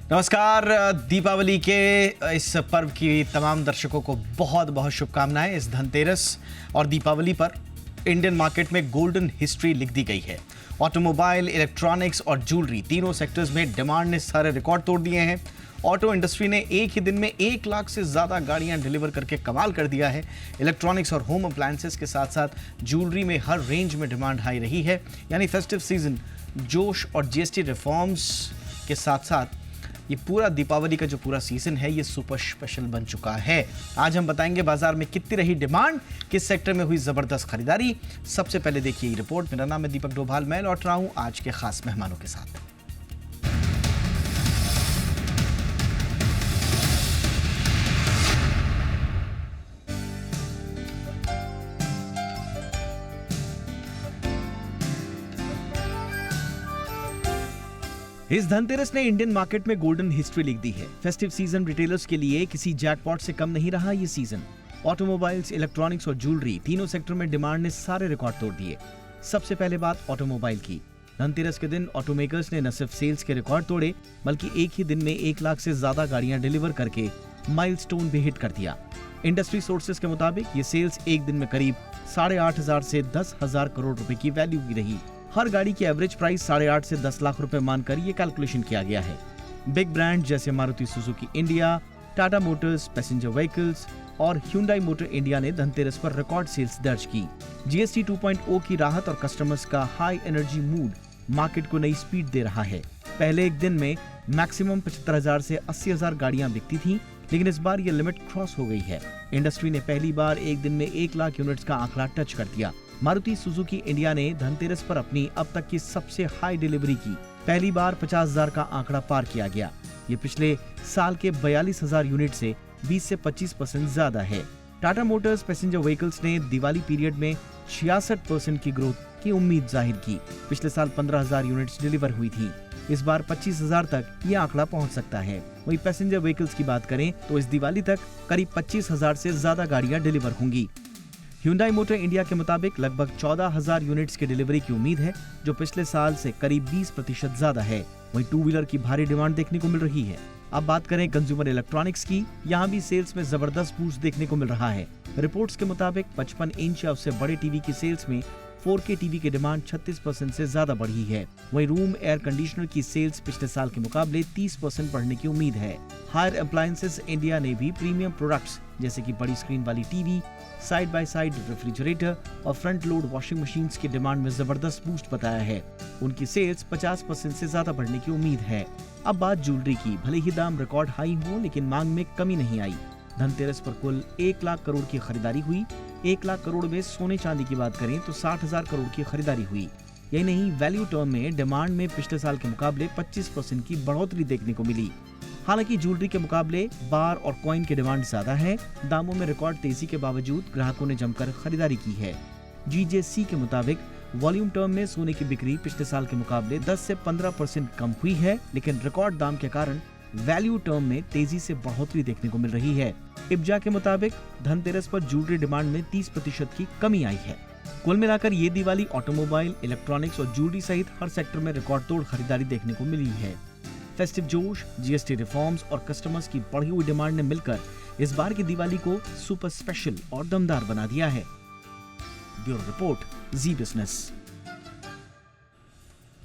नमस्कार। दीपावली के इस पर्व की तमाम दर्शकों को बहुत बहुत शुभकामनाएं। इस धनतेरस और दीपावली पर इंडियन मार्केट में गोल्डन हिस्ट्री लिख दी गई है। ऑटोमोबाइल, इलेक्ट्रॉनिक्स और ज्वेलरी तीनों सेक्टर्स में डिमांड ने सारे रिकॉर्ड तोड़ दिए हैं। ऑटो इंडस्ट्री ने एक ही दिन में 1 लाख से ज़्यादा गाड़ियां डिलीवर करके कमाल कर दिया है। इलेक्ट्रॉनिक्स और होम अप्लायंसेस के साथ साथ ज्वेलरी में हर रेंज में डिमांड हाई रही है। यानी फेस्टिव सीजन जोश और जीएसटी रिफॉर्म्स के साथ साथ ये पूरा दीपावली का जो पूरा सीजन है ये सुपर स्पेशल बन चुका है। आज हम बताएंगे बाजार में कितनी रही डिमांड, किस सेक्टर में हुई जबरदस्त खरीदारी। सबसे पहले देखिए ये रिपोर्ट। मेरा नाम है दीपक डोभाल। मैं लौट रहा हूं आज के खास मेहमानों के साथ। इस धनतेरस ने इंडियन मार्केट में गोल्डन हिस्ट्री लिख दी है। फेस्टिव सीजन रिटेलर्स के लिए किसी जैकपॉट से कम नहीं रहा ये सीजन। ऑटोमोबाइल्स, इलेक्ट्रॉनिक्स और ज्वेलरी तीनों सेक्टर में डिमांड ने सारे रिकॉर्ड तोड़ दिए। सबसे पहले बात ऑटोमोबाइल की। धनतेरस के दिन ऑटोमेकर्स ने न सिर्फ सेल्स के रिकॉर्ड तोड़े बल्कि एक ही दिन में 1 लाख से ज्यादा गाड़ियां डिलीवर करके माइलस्टोन भी हिट कर दिया। इंडस्ट्री सोर्सेज के मुताबिक ये सेल्स एक दिन में करीब 8,500 से 10,000 करोड़ रुपए की वैल्यू की रही। हर गाड़ी की एवरेज प्राइस 8.5 से 10 लाख रुपए मानकर ये कैलकुलेशन किया गया है। बिग ब्रांड जैसे Maruti Suzuki India, Tata Motors, passenger vehicles और Hyundai मोटर इंडिया ने धनतेरस पर रिकॉर्ड सेल्स दर्ज की। जीएसटी 2.0 की राहत और कस्टमर्स का हाई एनर्जी मूड मार्केट को नई स्पीड दे रहा है। पहले एक दिन में मैक्सिमम 75,000 से 80,000 गाड़ियां बिकती थी, लेकिन इस बार ये लिमिट क्रॉस हो गई है। इंडस्ट्री ने पहली बार एक दिन में 1 लाख यूनिट्स का आंकड़ा टच कर दिया। मारुति सुजुकी इंडिया ने धनतेरस पर अपनी अब तक की सबसे हाई डिलीवरी की। पहली बार 50,000 का आंकड़ा पार किया गया। ये पिछले साल के 42,000 यूनिट से 20 से 25% ज्यादा है। टाटा मोटर्स पैसेंजर व्हीकल्स ने दिवाली पीरियड में 66% की ग्रोथ की उम्मीद जाहिर की। पिछले साल 15,000 यूनिट्स डिलीवर हुई थी। इस बार 25,000 तक ये आंकड़ा पहुंच सकता है। वहीं पैसेंजर व्हीकल्स की बात करें तो इस दिवाली तक करीब 25,000 से ज्यादा गाड़ियां डिलीवर होंगी। Hyundai मोटर इंडिया के मुताबिक लगभग 14,000 यूनिट्स की डिलीवरी की उम्मीद है, जो पिछले साल से करीब 20% ज्यादा है। वहीं 2 व्हीलर की भारी डिमांड देखने को मिल रही है। अब बात करें कंज्यूमर इलेक्ट्रॉनिक्स की। यहाँ भी सेल्स में जबरदस्त बूस्ट देखने को मिल रहा है। रिपोर्ट्स के मुताबिक 55 इंच या उससे बड़े टीवी की सेल्स में 4K टीवी की डिमांड 36% से ज्यादा बढ़ी है। वहीं रूम एयर कंडीशनर की सेल्स पिछले साल के मुकाबले 30% बढ़ने की उम्मीद है। हायर अप्लायंसेस इंडिया ने भी प्रीमियम प्रोडक्ट्स जैसे कि बड़ी स्क्रीन वाली TV, side by side refrigerator और फ्रंट लोड वॉशिंग मशीन्स की डिमांड में जबरदस्त बूस्ट बताया है। उनकी सेल्स 50% से ज्यादा बढ़ने की उम्मीद है। अब बात ज्वेलरी की। भले ही दाम रिकॉर्ड हाई हो, लेकिन मांग में कमी नहीं आई। धनतेरस पर कुल 1 लाख करोड़ की खरीदारी हुई। 1 लाख करोड़ में सोने चांदी की बात करें तो 60,000 करोड़ की खरीदारी हुई। यही नहीं, वैल्यू टर्म में डिमांड में पिछले साल के मुकाबले 25% की बढ़ोतरी देखने को मिली। हालांकि ज्वेलरी के मुकाबले बार और कॉइन की डिमांड ज्यादा है। दामों में रिकॉर्ड तेजी के बावजूद ग्राहकों ने जमकर खरीदारी की है। जीजेसी के मुताबिक वॉल्यूम टर्म में सोने की बिक्री पिछले साल के मुकाबले 10 से 15% कम हुई है, लेकिन रिकॉर्ड दाम के कारण वैल्यू टर्म में तेजी से बढ़ोतरी देखने को मिल रही है। इब्जा के मुताबिक धनतेरस पर ज्वेलरी डिमांड में 30% की कमी आई है। कुल मिलाकर ये दिवाली ऑटोमोबाइल, इलेक्ट्रॉनिक्स और ज्वेलरी सहित हर सेक्टर में रिकॉर्ड तोड़ खरीदारी देखने को मिली है। फेस्टिव जोश, जीएसटी रिफॉर्म्स और कस्टमर्स की बढ़ी हुई डिमांड ने मिलकर इस बार की दिवाली को सुपर स्पेशल और दमदार बना दिया है। ब्यूरो रिपोर्ट, जी बिजनेस।